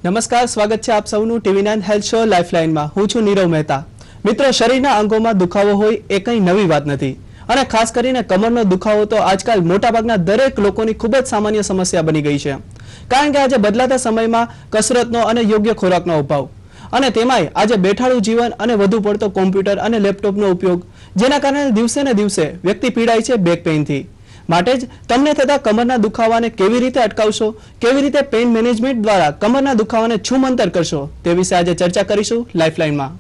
નમસ્કાર, સ્વાગત છે આપ સૌનું TV9 હેલ્થ શો લાઇફલાઇન માં। હું છું નીરવ મહેતા। મિત્રો, શરીરના અંગોમાં દુખાવો હોય એ કંઈ નવી વાત નથી અને ખાસ કરીને કમરનો દુખાવો તો આજકાલ મોટાભાગના દરેક લોકોની ખૂબ જ સામાન્ય સમસ્યા બની ગઈ છે, કારણ કે આજે બદલાતા સમયમાં કસરતનો અને યોગ્ય ખોરાકનો અભાવ અને તેમાંય આજે બેઠાડું જીવન અને વધુ પડતો કોમ્પ્યુટર અને લેપટોપનો ઉપયોગ, જેના કારણે દિવસે ને દિવસે વ્યક્તિ પીડાય છે બેક પેઇનથી। માટે જ તમને થતા કમરના દુખાવાને કેવી રીતે અટકાવશો, કેવી રીતે પેઇન મેનેજમેન્ટ દ્વારા કમરના દુખાવાને છૂમંતર કરશો, તે વિશે આજે ચર્ચા કરીશું લાઇફલાઇનમાં।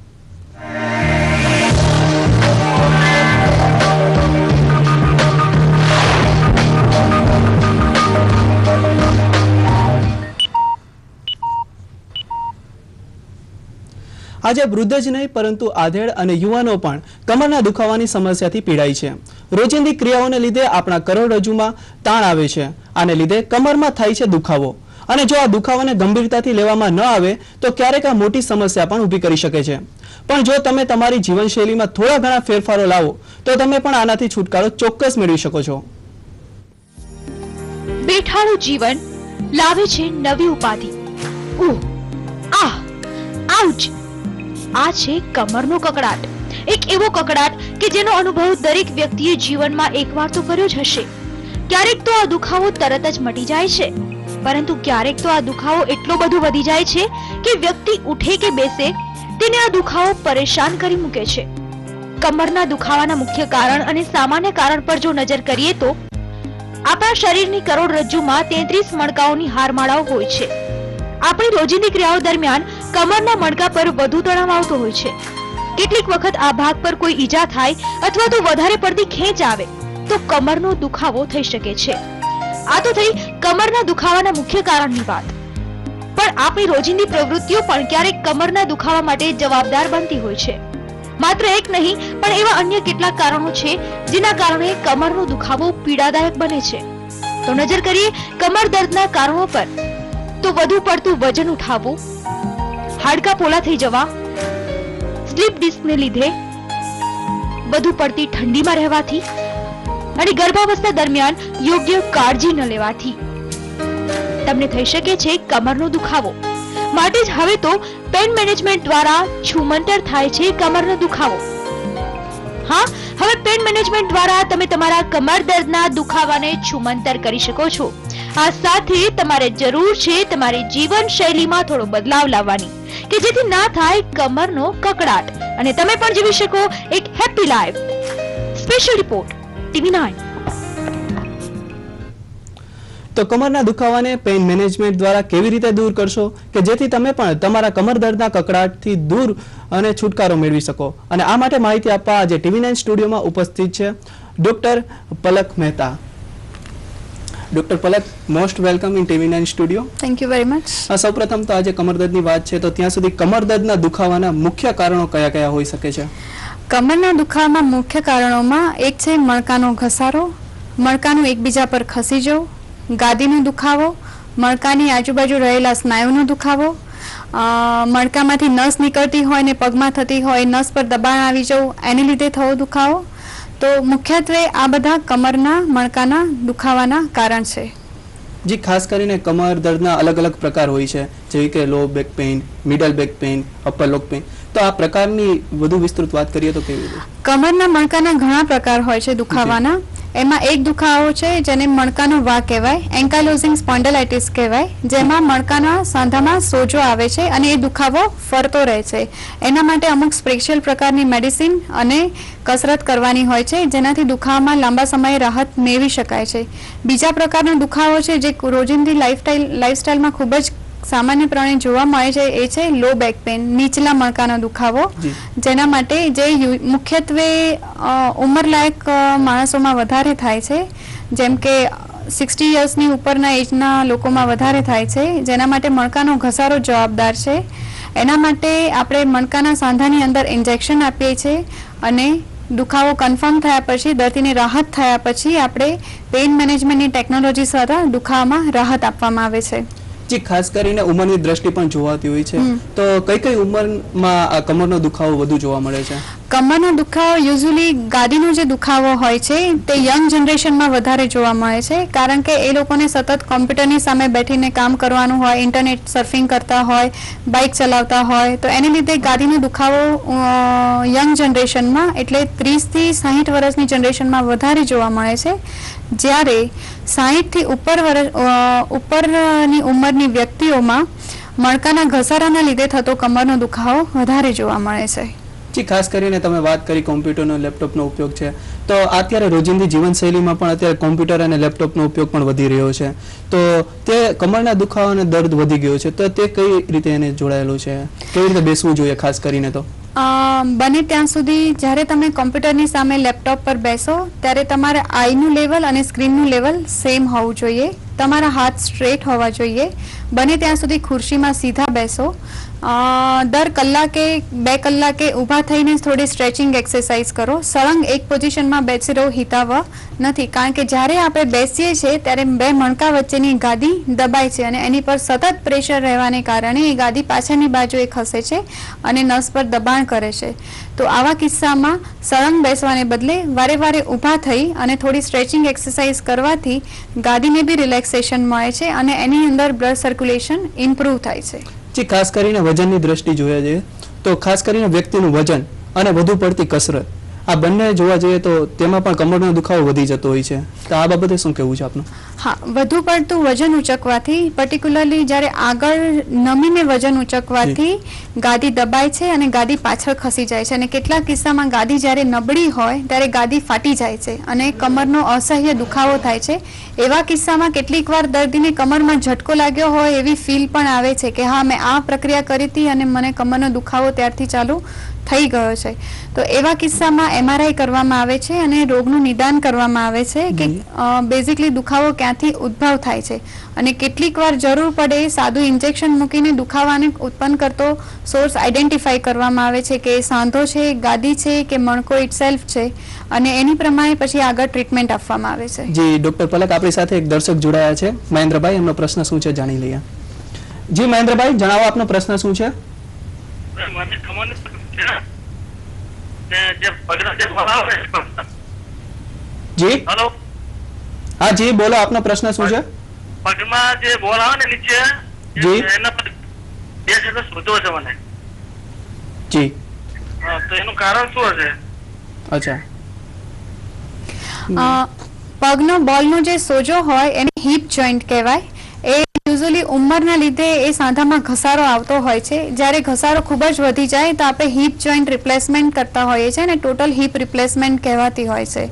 આજે વૃદ્ધ જ નહીં પરંતુ આધેડ અને યુવાનો પણ કમરના દુખાવાની સમસ્યાથી પીડાય છે। રોજિંદી ક્રિયાઓને લીધે આપણા કરોડરજ્જુમાં તાણ આવે છે, આને લીધે કમરમાં થાય છે દુખાવો અને જો આ દુખાવાને ગંભીરતાથી લેવામાં ન આવે તો ક્યારેક આ મોટી સમસ્યા પણ ઊભી કરી શકે છે। પણ જો તમે તમારી જીવનશૈલીમાં થોડા ઘણા ફેરફારો લાવો તો તમે પણ આનાથી છુટકારો ચોક્કસ મેળવી શકો છો। બેઠાડું જીવન લાવે છે નવી ઉપાધિ। આઉચ! આ છે કમરનો કકડાટ, એક એવો કકડાટ કે જેનો અનુભવ દરેક વ્યક્તિએ જીવનમાં એકવાર તો કર્યો જ હશે। ક્યારેક તો આ દુખાવો તરત જ મટી જાય છે, પરંતુ ક્યારેક તો આ દુખાવો એટલો બધો વધી જાય છે કે વ્યક્તિ ઉઠે કે બેસે તેને આ દુખાવો પરેશાન કરી મૂકે છે। કમરના દુખાવાના મુખ્ય કારણ અને સામાન્ય કારણ પર જો નજર કરીએ તો આપણા શરીરની કરોડરજ્જુમાં 33 મણકાઓની હારમાળાઓ હોય છે। આપણી રોજિંદી ક્રિયાઓ દરમિયાન કમરના મણકા પર વધુ તણાવ આવતો હોય છે। કેટલીક વખત આ ભાગ પર કોઈ ઈજા થાય અથવા તો વધારે પડતી ખેંચ આવે તો કમરનો દુખાવો થઈ શકે છે। આ તો થઈ કમરના દુખાવાના મુખ્ય કારણની વાત, પણ આપણી રોજિંદી પ્રવૃત્તિઓ પણ ક્યારેક કમરના દુખાવા માટે જવાબદાર બનતી હોય છે। માત્ર એક નહીં પણ એવા અન્ય કેટલાક કારણો છે જેના કારણે કમરનો દુખાવો પીડાદાયક બને છે। તો નજર કરીએ કમર દર્દના કારણો પર। તો વધુ પડતું વજન ઉઠાવવું, હાડકાં પોલા થઈ જવા, સ્લીપ ડિસ્કને લીધે, વધુ પડતી ઠંડીમાં રહેવાથી અને ગર્ભાવસ્થા દરમિયાન યોગ્ય કાળજી ન લેવાથી તમને થઈ શકે છે કમરનો દુખાવો। માટે જ હવે તો પેઇન મેનેજમેન્ટ દ્વારા છૂમંતર થાય છે કમરનો દુખાવો। હા, હવે પેઇન મેનેજમેન્ટ દ્વારા તમે તમારા કમર દર્દના દુખાવાને છૂમંતર કરી શકો છો। આ સાથે તમારે જરૂર છે તમારી જીવનશૈલીમાં થોડો બદલાવ લાવવાની કે જેથી ના થાય કમરનો કકડાટ અને તમે પણ જીવી શકો એક happy life. Special report TV9। તો કમરના દુખાવાને પેઇન મેનેજમેન્ટ દ્વારા કેવી રીતે દૂર કરશો કે જેથી તમે પણ તમારા કમર દર્દના કકડાટથી દૂર અને છુટકારો મેળવી શકો, અને આ માટે માહિતી આપવા આજે TV9 સ્ટુડિયોમાં ઉપસ્થિત છે doctor Palak Mehta. Doctor Palak, most welcome in TV9 studio. Thank you very much. સૌપ્રથમ તો આજે કમર દર્દની વાત છે, તો ત્યાં સુધી કમર દર્દના દુખાવાના મુખ્ય કારણો કયા કયા હોઈ શકે છે? કમરના દુખાવામાં મુખ્ય કારણોમાં એક છે મણકાનો ઘસારો, મણકાનું એકબીજા પર ખસી જવું, ગાદીનો દુખાવો, મણકાની આજુબાજુ રહેલા સ્નાયુનો દુખાવો, મણકામાંથી નસ નીકળતી હોય ને પગમાં થતી હોય નસ પર દબાણ આવી જવું, એને લીધે થવો દુખાવો। તો મુખ્યત્વે આ બધા કમરના મણકાના દુખાવાના કારણ છે। જી, ખાસ કરીને કમર દર્દના અલગ અલગ પ્રકાર હોય છે, જેવી કે low back pain, middle back pain, upper લોક પેઇન, તો આ પ્રકારની વધુ વિસ્તૃત વાત કરીએ તો કેવી રીતે? કમરના મણકાના ઘણા પ્રકાર હોય છે દુખાવાના। એમાં એક દુખાવો છે જેને મણકાનો વા કહેવાય, એન્કાઇલોઝિંગ સ્પોન્ડિલાઇટિસ કહેવાય, જેમાં મણકાના સાંધામાં સોજો આવે છે અને એ દુખાવો ફરતો રહે છે। એના માટે અમુક સ્પેશિયલ પ્રકારની મેડિસિન અને કસરત કરવાની હોય છે, જેનાથી દુખાવામાં લાંબા સમયે રાહત મેળવી શકાય છે। બીજા પ્રકારનો દુખાવો છે જે રોજિંદી લાઈફસ્ટાઈલમાં ખૂબ જ સામાન્યપણે જોવા મળે છે, એ છે લો બેક પેઇન, નીચલા મણકાનો દુખાવો, જેના માટે જે મુખ્યત્વે ઉંમરલાયક માણસોમાં વધારે થાય છે, જેમ કે 60 યર્સની ઉપરના એજના લોકોમાં વધારે થાય છે, જેના માટે મણકાનો ઘસારો જવાબદાર છે। એના માટે આપણે મણકાના સાંધાની અંદર ઇન્જેક્શન આપીએ છીએ અને દુખાવો કન્ફર્મ થયા પછી, દર્દીને રાહત થયા પછી આપણે પેઇન મેનેજમેન્ટની ટેકનોલોજી દ્વારા દુખાવામાં રાહત આપવામાં આવે છે। જી, ખાસ કરીને ઉંમરની દ્રષ્ટિ પણ જોવાતી હોય છે, તો કઈ કઈ ઉંમરમાં આ કમરનો દુખાવો વધુ જોવા મળે છે? કમરનો દુખાવો યુઝ્યુઅલી ગાદીનો જે દુખાવો હોય છે તે યંગ જનરેશનમાં વધારે જોવા મળે છે, કારણ કે એ લોકોને સતત કોમ્પ્યુટરની સામે બેઠીને કામ કરવાનું હોય, ઇન્ટરનેટ સર્ફિંગ કરતા હોય, બાઇક ચલાવતા હોય, તો એને લીધે ગાદીનો દુખાવો યંગ જનરેશનમાં એટલે 30 થી 60 વર્ષની જનરેશનમાં વધારે જોવા મળે છે, જ્યારે 60 થી ઉપરની ઉંમરની વ્યક્તિઓમાં મણકાના ઘસારાના લીધે થતો કમરનો દુખાવો વધારે જોવા મળે છે. જી, ખાસ કરીને તમે વાત કરી કોમ્પ્યુટરનો લેપટોપનો ઉપયોગ છે, તો અત્યારે રોજિંદી જીવનશૈલીમાં પણ અત્યારે કોમ્પ્યુટર અને લેપટોપનો ઉપયોગ પણ વધી રહ્યો છે, તો તે કમરના દુખાવા અને દર્દ વધી ગયો છે, તો તે કઈ રીતે એને જોડાયેલું છે, કેવી રીતે બેસવું જોઈએ ખાસ કરીને? તો બને ત્યાં સુધી જ્યારે તમે કોમ્પ્યુટરની સામે લેપટોપ પર બેસો ત્યારે તમારે આઈનું લેવલ અને સ્ક્રીનનું લેવલ સેમ હોવું જોઈએ, તમારા હાથ સ્ટ્રેટ હોવા જોઈએ, બને ત્યાં સુધી ખુરશીમાં સીધા બેસો, દર કલાકે 2 કલાકે ઊભા થઈને થોડી સ્ટ્રેચિંગ એક્સરસાઇઝ કરો. સળંગ એક પોઝિશનમાં બેસી રહો હિતાવહ નથી, કારણ કે જ્યારે આપણે બેસીએ છીએ ત્યારે 2 મણકા વચ્ચેની ગાદી દબાય છે અને એની પર સતત પ્રેશર રહેવાને કારણે એ ગાદી પાછળની બાજુએ ખસે છે અને નસ પર દબાણ કરે છે. તો આવા કિસ્સામાં સળંગ બેસવાને બદલે વારે વારે ઊભા થઈ અને થોડી સ્ટ્રેચિંગ એક્સરસાઇઝ કરવાથી ગાદીને બી રિલેક્સેશન મળે છે અને એની અંદર બ્લડ સર્ક્યુલેશન ઇમ્પ્રૂવ થાય છે. જી, ખાસ કરીને વજનની દ્રષ્ટિ જોવા જઈએ તો ખાસ કરીને વ્યક્તિનું વજન અને વધુ પડતી કસરત આ બંને જોવા જઈએ તો તેમાં પણ કમરનો દુખાવો વધી જતો હોય છે, તો આ બાબતે શું કહેવું છે આપનું? હા, વધુ પડતું વજન ઉચકવાથી, પર્ટિક્યુલરલી જ્યારે આગળ નમીને વજન ઉચકવાથી ગાદી દબાય છે અને ગાદી પાછળ ખસી જાય છે અને કેટલાક કિસ્સામાં ગાદી જ્યારે નબળી હોય ત્યારે ગાદી ફાટી જાય છે અને કમરનો અસહ્ય દુખાવો થાય છે. એવા કિસ્સામાં કેટલીક વાર દર્દીને કમરમાં ઝટકો લાગ્યો હોય એવી ફીલ પણ આવે છે કે હા, મેં આ પ્રક્રિયા કરી હતી અને મને કમરનો દુખાવો ત્યારથી ચાલુ થઈ ગયો છે. તો એવા કિસ્સામાં MRI કરવામાં આવે છે અને રોગનું નિદાન કરવામાં આવે છે કે બેઝિકલી દુખાવો ક્યાંથી ઉદ્ભવ થાય છે અને કેટલીક વાર જરૂર પડે સાદું ઇન્જેક્શન મૂકીને દુખાવાને ઉત્પન્ન કરતો સોર્સ આઈડેન્ટિફાઈ કરવામાં આવે છે કે સાંધો છે, ગાદી છે કે મણકો ઇટસેલ્ફ છે, અને એની પ્રમાણે પછી આગળ ટ્રીટમેન્ટ આપવામાં આવે છે. જી, ડોક્ટર પલક આપણી સાથે એક દર્શક જોડાયા છે, મહેન્દ્રભાઈ, એમનો પ્રશ્ન શું છે જાણી લઈએ. જી મહેન્દ્રભાઈ, જણાવો આપનો પ્રશ્ન શું છે? જી, હેલો, હા જી બોલો, આપનો પ્રશ્ન શું છે? પગમાં જે બોલ આવે ને નીચે, જી, એના પર 2 દિવસ સોજો છે મને. જી, હા, તો એનું કારણ શું હશે? અચ્છા, પગનો બોલનો જે સોજો હોય એને હિપ જોઈન્ટ કહેવાય. એ યુઝ્યુઅલી ઉંમરના લીધે એ સાંધામાં ઘસારો આવતો હોય છે. જ્યારે ઘસારો ખૂબ જ વધી જાય તો આપણે હિપ જોઈન્ટ રિપ્લેસમેન્ટ કરતા હોઈએ છીએ અને ટોટલ હિપ રિપ્લેસમેન્ટ કહેવાતી હોય છે.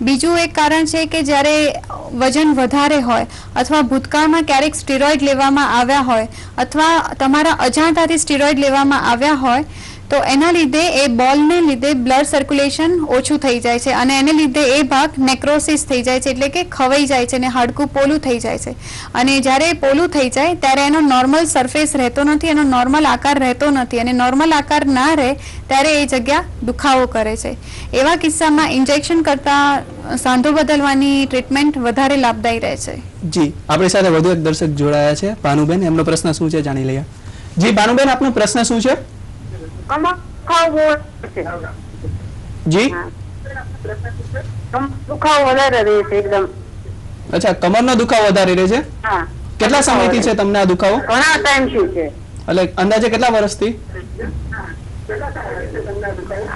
બીજું એક કારણ છે કે જ્યારે વજન વધારે હોય અથવા ભૂતકાળમાં ક્યારેક સ્ટીરોઇડ લેવામાં આવ્યા હોય અથવા તમારા અજાણતાથી સ્ટીરોઇડ લેવામાં આવ્યા હોય તો એના લીધે એ બોલને લીધે બ્લડ સર્ક્યુલેશન ઓછું થઈ જાય છે અને એને લીધે એ ભાગ નેક્રોસિસ થઈ જાય છે, એટલે કે ખવાઈ જાય છે અને હાડકું પોલું થઈ જાય છે. અને જ્યારે એ પોલું થઈ જાય ત્યારે એનો નોર્મલ સરફેસ રહેતો નથી, એનો નોર્મલ આકાર રહેતો નથી અને નોર્મલ આકાર ના રહે ત્યારે એ જગ્યા દુખાવો કરે છે. એવા કિસ્સામાં ઇન્જેક્શન કરતાં સાંધો બદલવાની ટ્રીટમેન્ટ વધારે લાભદાયી રહે છે. જી, આપણી સાથે વધુ એક દર્શક જોડાયા છે, ભાનુબેન, એમનો પ્રશ્ન શું છે જાણી લઈએ. જી ભાનુબેન, આપનો પ્રશ્ન શું છે? જી, દુખાવો વધારે રહે છે એકદમ. અચ્છા, કમરનો દુખાવો વધારે રહે છે? હા. કેટલા સમયથી છે તમને આ દુખાવો? ઘણા ટાઈમથી છે. એટલે અંદાજે કેટલા વર્ષથી?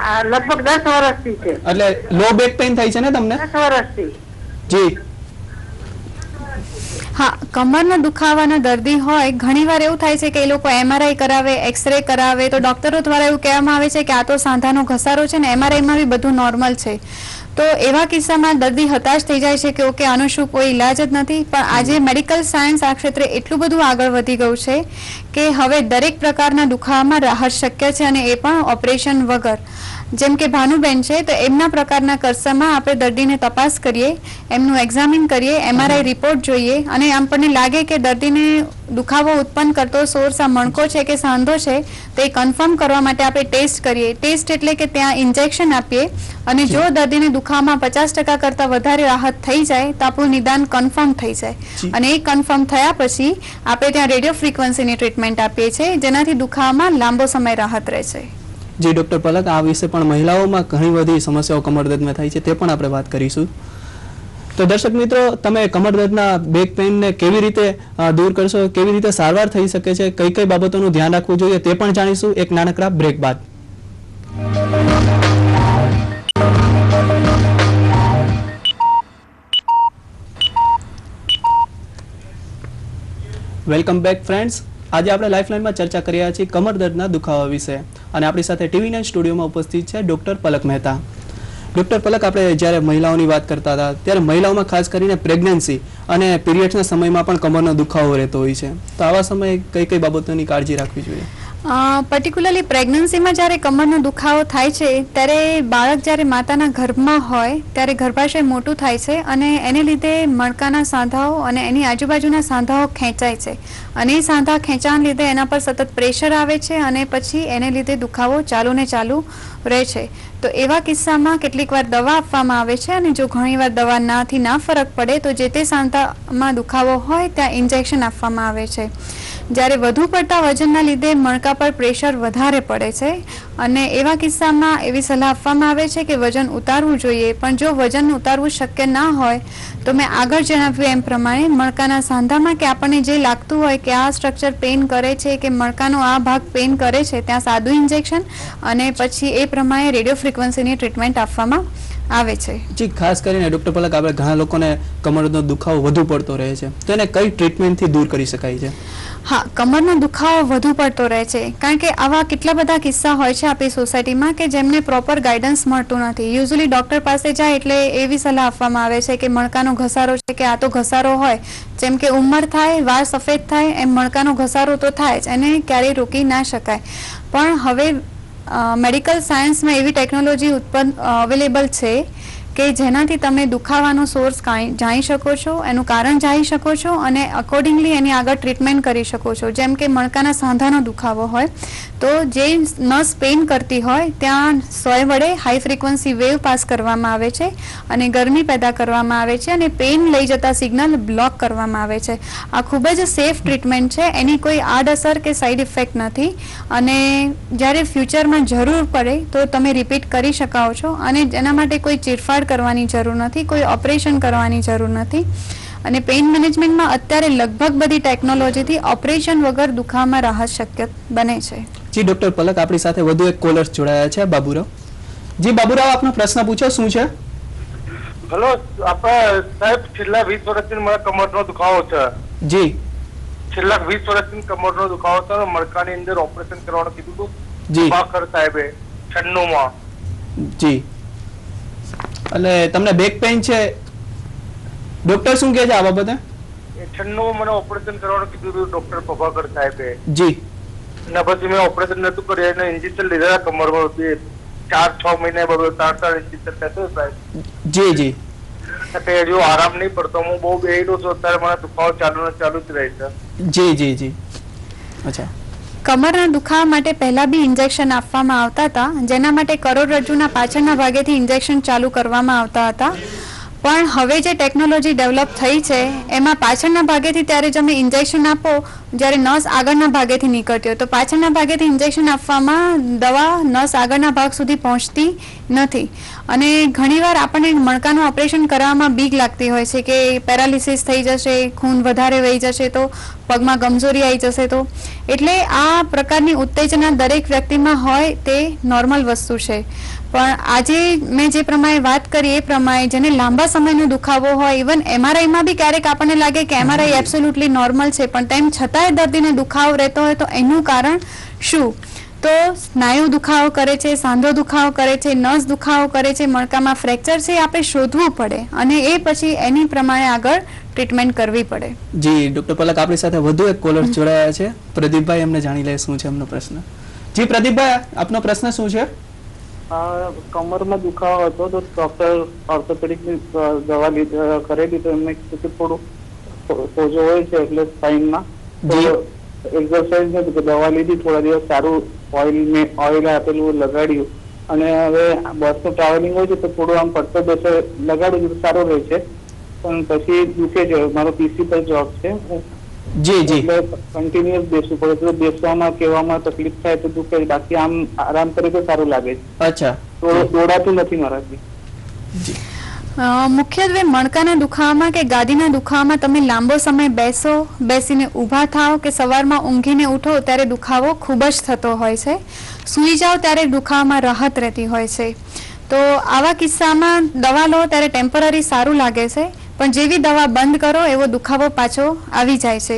આ લગભગ 10 વર્ષથી છે. એટલે લો બેક પેઇન થાય છે ને તમને? 10 વર્ષથી. જી, હા, કમરનો દુખાવાના દર્દી હોય ઘણીવાર એવું થાય છે કે એ લોકો MRI કરાવે, એક્સરે કરાવે તો ડોક્ટરો દ્વારા એવું કહેવામાં આવે છે કે આ તો સાંધાનો ઘસારો છે ને MRI માં બી બધું નોર્મલ છે. તો એવા કિસ્સામાં દર્દી હતાશ થઈ જાય છે કે ઓકે, આનો શું કોઈ ઇલાજ જ નથી. પણ આજે મેડિકલ સાયન્સ આ ક્ષેત્રે એટલું બધું આગળ વધી ગયું છે કે હવે દરેક પ્રકારના દુખાવામાં રાહત શક્ય છે અને એ પણ ઓપરેશન વગર. જેમ કે ભાનુબેન છે તો એમના પ્રકારના કિસ્સામાં આપણે દર્દીને તપાસ કરીએ, એમનું એક્ઝામિન કરીએ, MRI રિપોર્ટ જોઈએ અને આપણને લાગે કે દર્દીને દુખાવો ઉત્પન્ન કરતો સોર્સ આ મણકો છે કે સાંધો છે તે કન્ફર્મ કરવા માટે આપણે ટેસ્ટ કરીએ. ટેસ્ટ એટલે કે ત્યાં ઇન્જેક્શન આપીએ અને જો દર્દીને દુખાવામાં 50% કરતાં વધારે રાહત થઈ જાય તો આપણું નિદાન કન્ફર્મ થઈ જાય અને એ કન્ફર્મ થયા પછી આપણે ત્યાં રેડિયો ફ્રીક્વન્સીની ટ્રીટમેન્ટ આપીએ છીએ જેનાથી દુખાવામાં લાંબો સમય રાહત રહે છે. જી ડોક્ટર પલક, આ વિશે પણ મહિલાઓમાં ઘણી બધી સમસ્યાઓ કમર દર્દમાં થાય છે, તે પણ આપણે વાત કરીશું. તો દર્શક મિત્રો, તમે કમર દર્દના બેક પેઇનને કેવી રીતે દૂર કરશો, કેવી રીતે સારવાર થઈ શકે છે, કઈ કઈ બાબતોનું ધ્યાન રાખવું જોઈએ, તે પણ જાણીશું એક નાનકડા બ્રેક બાદ. Welcome back friends. આજે આપણે લાઈફલાઈનમાં ચર્ચા કરી રહ્યા છીએ કમર દર્દના દુખાવા વિશે, અને આપણી સાથે TV9 સ્ટુડિયોમાં ઉપસ્થિત છે ડોક્ટર પલક મહેતા. ડોક્ટર પલક, આપણે જ્યારે મહિલાઓની વાત કરતા હતા ત્યારે મહિલાઓમાં ખાસ કરીને પ્રેગ્નન્સી અને પીરિયડ્સના સમયમાં પણ કમરનો દુખાવો રહેતો હોય છે, તો આવા સમયે કઈ કઈ બાબતોની કાળજી રાખવી જોઈએ? પર્ટિક્યુલરલી પ્રેગ્નન્સીમાં જ્યારે કમરનો દુખાવો થાય છે ત્યારે બાળક જ્યારે માતાના ગર્ભમાં હોય ત્યારે ગર્ભાશય મોટું થાય છે અને એને લીધે મણકાના સાંધાઓ અને એની આજુબાજુના સાંધાઓ ખેંચાય છે, અને એ સાંધા ખેંચાણ લીધે એના પર સતત પ્રેશર આવે છે અને પછી એને લીધે દુખાવો ચાલુ ને ચાલુ રહે છે. તો એવા કિસ્સામાં કેટલીક વાર દવા આપવામાં આવે છે, અને જો ઘણીવાર દવા ના ફરક પડે તો જે તે સાંધામાં દુખાવો હોય ત્યાં ઇન્જેક્શન આપવામાં આવે છે. જ્યારે વધુ પડતા વજનના લીધે મણકા પર પ્રેશર વધારે પડે છે અને એવા કિસ્સામાં એવી સલાહ આપવામાં આવે છે કે વજન ઉતારવું જોઈએ, પણ જો વજન ઉતારવું શક્ય ના હોય તો મેં આગળ જણાવ્યું એમ પ્રમાણે મણકાના સાંધામાં કે આપણને જે લાગતું હોય કે આ સ્ટ્રક્ચર પેઇન કરે છે કે મણકાનો આ ભાગ પેઇન કરે છે ત્યાં સાદું ઇન્જેક્શન અને પછી એ પ્રમાણે રેડિયો ફ્રીક્વન્સીની ટ્રીટમેન્ટ આપવામાં આવે છે. જી, ખાસ કરીને ડોક્ટર પલક, આપણે ઘણા લોકોને કમરનો દુખાવો વધુ પડતો રહે છે, તો એને કઈ ટ્રીટમેન્ટથી દૂર કરી શકાય છે? હા, કમરનો દુખાવો વધુ પડતો રહે છે કારણ કે આવા કેટલા બધા કિસ્સા હોય છે આપણી સોસાયટીમાં કે જેમને પ્રોપર ગાઈડન્સ મળતું નથી. યુઝ્યુઅલી ડૉક્ટર પાસે જાય એટલે એવી સલાહ આપવામાં આવે છે કે મણકાનો ઘસારો છે કે આ તો ઘસારો હોય, જેમ કે ઉંમર થાય, વાળ સફેદ થાય, એમ મણકાનો ઘસારો તો થાય જ, એને ક્યારેય રોકી ના શકાય. પણ હવે મેડિકલ સાયન્સમાં એવી ટેકનોલોજી અવેલેબલ છે કે જેનાથી તમે દુખાવાનો સોર્સ જાણી શકો છો, એનું કારણ જાણી શકો છો અને અકોર્ડિંગલી એની આગળ ટ્રીટમેન્ટ કરી શકો છો. જેમ કે મણકાના સાંધાનો દુખાવો હોય તો જે નસ પેઇન કરતી હોય ત્યાં સોય વડે હાઈ ફ્રીક્વન્સી વેવ પાસ કરવામાં આવે છે અને ગરમી પેદા કરવામાં આવે છે અને પેઇન લઈ જતા સિગ્નલ બ્લોક કરવામાં આવે છે. આ ખૂબ જ સેફ ટ્રીટમેન્ટ છે, એની કોઈ આડઅસર કે સાઈડ ઇફેક્ટ નથી અને જ્યારે ફ્યુચરમાં જરૂર પડે તો તમે રિપીટ કરી શકો છો અને એના માટે કોઈ ચીરફાડ કરવાની જરૂર નથી, કોઈ ઓપરેશન કરવાની જરૂર નથી. અને પેઇન મેનેજમેન્ટમાં અત્યારે લગભગ બધી ટેકનોલોજીથી ઓપરેશન વગર દુખાવામાં રાહત શક્ય બને છે. જી ડોક્ટર પલક, આપણી સાથે વધુ એક કોલર જોડાયા છે, બાબુરાવ. જી બાબુરાવ, આપનો પ્રશ્ન પૂછો, શું છે? હેલો, આપણે સાહેબ છેલ્લા 20 વર્ષથી મને કમરનો દુખાવો છે. જી, છેલ્લા 20 વર્ષથી કમરનો દુખાવો છે, મણકાની અંદર ઓપરેશન કરવાનું કીધું હતું જી બાકર સાહેબે 96માં. જી, એટલે તમને બેક પેઇન છે, ડોક્ટર શું કહે છે આ બાબતે? 96માં મને ઓપરેશન કરવાનું કીધું હતું ડોક્ટર પ્રભાકર સાહેબે. જી, અને પછી મેં ઓપરેશન નતું કર્યું, એને ઇન્જેક્શન લીધા કમરમાં 4-6 મહિને બધું 4 ઇન્જેક્શન લેતો સાહેબ. જી જી, એટલે જો આરામ નહીં પડતો, હું બહુ બેહેલો છું, અત્યારે મને દુખાવો ચાલુ જ રહે છે. જી જી જી. અચ્છા, કમરના દુખાવા માટે પહેલા બી ઇન્જેક્શન આપવામાં આવતા હતા, જેના માટે કરોડરજ્જુના પાછળના ભાગેથી ઇન્જેક્શન ચાલુ કરવામાં આવતા હતા. પણ હવે જે ટેકનોલોજી ડેવલપ થઈ છે એમાં પાછળના ભાગેથી ત્યારે તમે ઇન્જેક્શન આપો જ્યારે નસ આગળના ભાગેથી નીકળતી હોય તો પાછળના ભાગેથી ઇન્જેક્શન આપવામાં દવા નસ આગળના ભાગ સુધી પહોંચતી નથી અને ઘણીવાર આપણને મણકાનું ઓપરેશન કરવામાં બીક લાગતી હોય છે કે પેરાલિસિસ થઈ જશે, ખૂન વધારે વહી જશે તો, પગમાં કમજોરી આવી જશે તો. એટલે આ પ્રકારની ઉત્તેજના દરેક વ્યક્તિમાં હોય તે નોર્મલ વસ્તુ છે. પણ આજે મેં જે પ્રમાણે વાત કરી એ પ્રમાણે જેને લાંબા સમયનો દુખાવો હોય, ઇવન MRIમાં બી ક્યારેક આપણને લાગે કે MRI એબ્સોલ્યુટલી નોર્મલ છે, પણ તેમ છતાંય દર્દીને દુખાવો રહેતો હોય તો એનું કારણ શું? તો સ્નાયુ દુખાવો કરે છે, સાંધો દુખાવો કરે છે, નસ દુખાવો કરે છે, મણકામાં ફ્રેક્ચર છે, આપણે શોધવું પડે અને એ પછી એની પ્રમાણે આગળ ટ્રીટમેન્ટ કરવી પડે. જી ડોક્ટર પલક, આપણી સાથે વધુ એક કોલર જોડાયા છે, પ્રદીપભાઈ, એમને જાણી લે શું છે એમનો પ્રશ્ન. જી પ્રદીપભાઈ, આપનો પ્રશ્ન શું છે? કમરમાં દુખાવો હતો તો ડોક્ટર ઓર્થોપેડિક ની દવા કરેલી તો એમને થોડું સોજો હોય છે એટલે સ્પાઇનમાં એક્સરસાઇઝ દવા લીધી, થોડા દિવસ સારું ઓઇલ આપેલું લગાડ્યું અને હવે બસનું ટ્રાવેલિંગ હોય છે તો થોડું આમ પડતો બેસે લગાડું તો સારું રહે છે, પણ પછી દુખે છે. મારો PC પર જોબ છે, હું જી જી એટલે કન્ટિન્યુઅસ બેસવું પડે. તો બેસવામાં કહેવામાં તકલીફ થાય તો દુખે, બાકી આમ આરામ કરે તો સારું લાગે છે. અચ્છા દોડાતું નથી મારાથી. મુખ્યત્વે મણકાના દુખાવામાં કે ગાદીના દુખાવામાં તમે લાંબો સમય બેસીને ઊભા થાવ કે સવારમાં ઊંઘીને ઉઠો ત્યારે દુખાવો ખૂબ જ થતો હોય છે. સૂઈ જાઓ ત્યારે દુખાવામાં રાહત રહેતી હોય છે. તો આવા કિસ્સામાં દવા લો ત્યારે ટેમ્પરરી સારું લાગે છે, પણ જેવી દવા બંધ કરો એવો દુખાવો પાછો આવી જાય છે.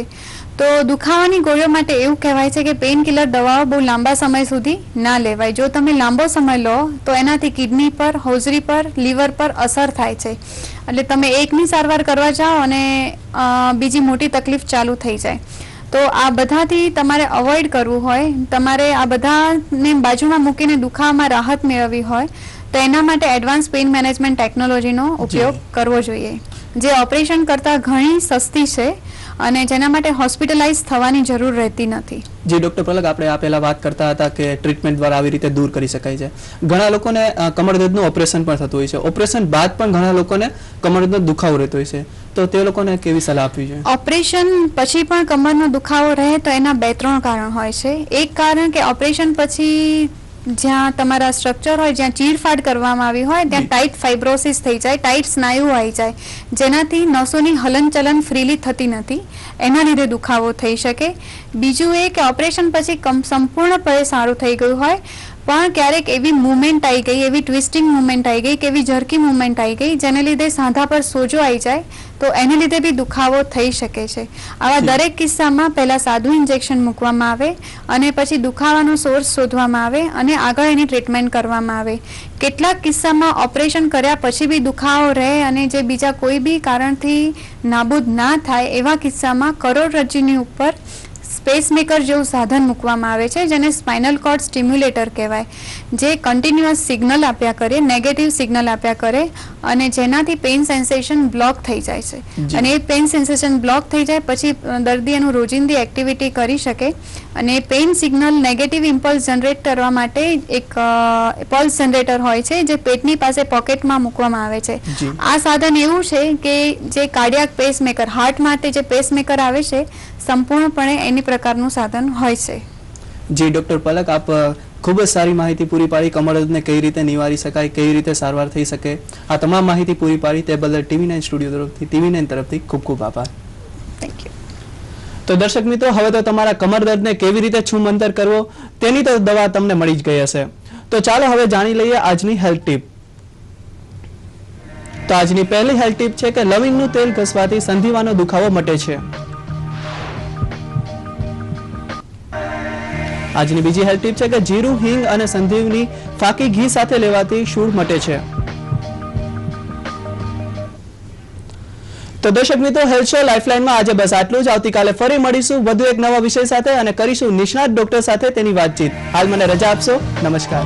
તો દુખાવાની ગોળીઓ માટે એવું કહેવાય છે કે પેઇન કિલર દવાઓ બહુ લાંબા સમય સુધી ના લેવાય. જો તમે લાંબો સમય લો તો એનાથી કિડની પર, હોજરી પર, લીવર પર અસર થાય છે. એટલે તમે એકની સારવાર કરવા જાઓ અને બીજી મોટી તકલીફ ચાલુ થઈ જાય. તો આ બધાથી તમારે અવોઇડ કરવું હોય, તમારે આ બધાને બાજુમાં મૂકીને દુખાવામાં રાહત મેળવવી હોય તો એના માટે એડવાન્સ પેઇન મેનેજમેન્ટ ટેકનોલોજીનો ઉપયોગ કરવો જોઈએ, જે ઓપરેશન કરતાં ઘણી સસ્તી છે અને જેના માટે હોસ્પિટલાઇઝ થવાની જરૂર રહેતી નથી. જી ડોક્ટર પલક, આપણે આ પહેલા વાત કરતા હતા કે ટ્રીટમેન્ટ દ્વારા આવી રીતે દૂર કરી શકાય છે. ઘણા લોકોને કમર દર્દનું ઓપરેશન પણ થતું હોય છે. ઓપરેશન બાદ પણ ઘણા લોકોને કમર દર્દનો દુખાવો રહેતો હોય છે, તો તે લોકોને કેવી સલાહ આપવી જોઈએ? ઓપરેશન પછી પણ કમરનો દુખાવો રહે તો એના 2-3 કારણ હોય છે. એક કારણ કે ઓપરેશન પછી જ્યાં તમારા સ્ટ્રક્ચર હોય, જ્યાં ચીરફાડ કરવામાં આવી હોય ત્યાં ટાઈટ ફાઇબ્રોસિસ થઈ જાય, ટાઈટ સ્નાયુ આવી જાય, જેનાથી નસોની હલનચલન ફ્રીલી થતી નથી, એના લીધે દુખાવો થઈ શકે. બીજું એ કે ઓપરેશન પછી સંપૂર્ણપણે સારું થઈ ગયું હોય પણ ક્યારેક એવી મુવમેન્ટ આવી ગઈ, એવી ટ્વિસ્ટિંગ મુવમેન્ટ આવી ગઈ કે એવી ઝરકી મુવમેન્ટ આવી ગઈ જેને લીધે સાંધા પર સોજો આવી જાય તો એને લીધે બી દુખાવો થઈ શકે છે. આવા દરેક કિસ્સામાં પહેલા સાદું ઇન્જેક્શન મૂકવામાં આવે અને પછી દુખાવાનો સોર્સ શોધવામાં આવે અને આગળ એની ટ્રીટમેન્ટ કરવામાં આવે. કેટલાક કિસ્સામાં ઓપરેશન કર્યા પછી બી દુખાવો રહે અને જે બીજા કોઈ બી કારણથી નાબૂદ ના થાય એવા કિસ્સામાં કરોડરજ્જુની ઉપર સ્પેસમેકર જેવું સાધન મૂકવામાં આવે છે, જેને સ્પાઇનલ કોર્ડ સ્ટિમ્યુલેટર કહેવાય, જે કન્ટિન્યુઅસ સિગ્નલ આપ્યા કરે, નેગેટિવ સિગ્નલ આપ્યા કરે અને જેનાથી પેઇન સેન્સેશન બ્લોક થઈ જાય છે. અને એ પેઇન સેન્સેશન બ્લોક થઈ જાય પછી દર્દી એનું રોજિંદી એક્ટિવિટી કરી શકે. અને pain signal negative impulse generate કરવા માટે એક પલ્સ જનરેટર હોય છે જે પેટની પાસે પોકેટમાં મૂકવામાં આવે છે. આ સાધન એવું છે કે જે કાર્ડિયાક પેસમેકર, હાર્ટ માટે જે પેસમેકર આવે છે સંપૂર્ણપણે એની પ્રકારનું સાધન હોય છે. જી ડોક્ટર પલક, આપ ખૂબ જ સારી માહિતી પૂરી પાડી. કમર દર્દને કઈ રીતે નિવારી શકાય, કઈ રીતે સારવાર થઈ શકે, આ તમામ માહિતી પૂરી પાડી તે બદલ TV9 સ્ટુડિયો તરફથી, TV9 તરફથી ખૂબ ખૂબ આભાર. Thank you. તો દર્શક મિત્રો, હવે તો તમારા કમર દર્દને કેવી રીતે છૂમંતર કરવો તેની તો દવા તમને મળી જ ગઈ હશે. તો ચાલો હવે જાણી લઈએ આજની હેલ્થ ટીપ. તો આજની પહેલી હેલ્થ ટીપ છે કે લવિંગનું તેલ ઘસવાથી સંધિવાનો દુખાવો મટે છે. આજની બીજી હેલ્થ ટીપ છે કે જીરું, હિંગ અને સંધીવની ફાકી ઘી સાથે લેવાથી શૂળ મટે છે. તો દર્શક મિત્રો, હેલ્થ શો લાઇફલાઇનમાં આજે બસ આટલું જ. આવતીકાલે ફરી મળીશું વધુ એક નવા વિષય સાથે અને કરીશું નિષ્ણાત ડોક્ટર સાથે તેની વાતચીત. હાલ મને રજા આપશો. નમસ્કાર.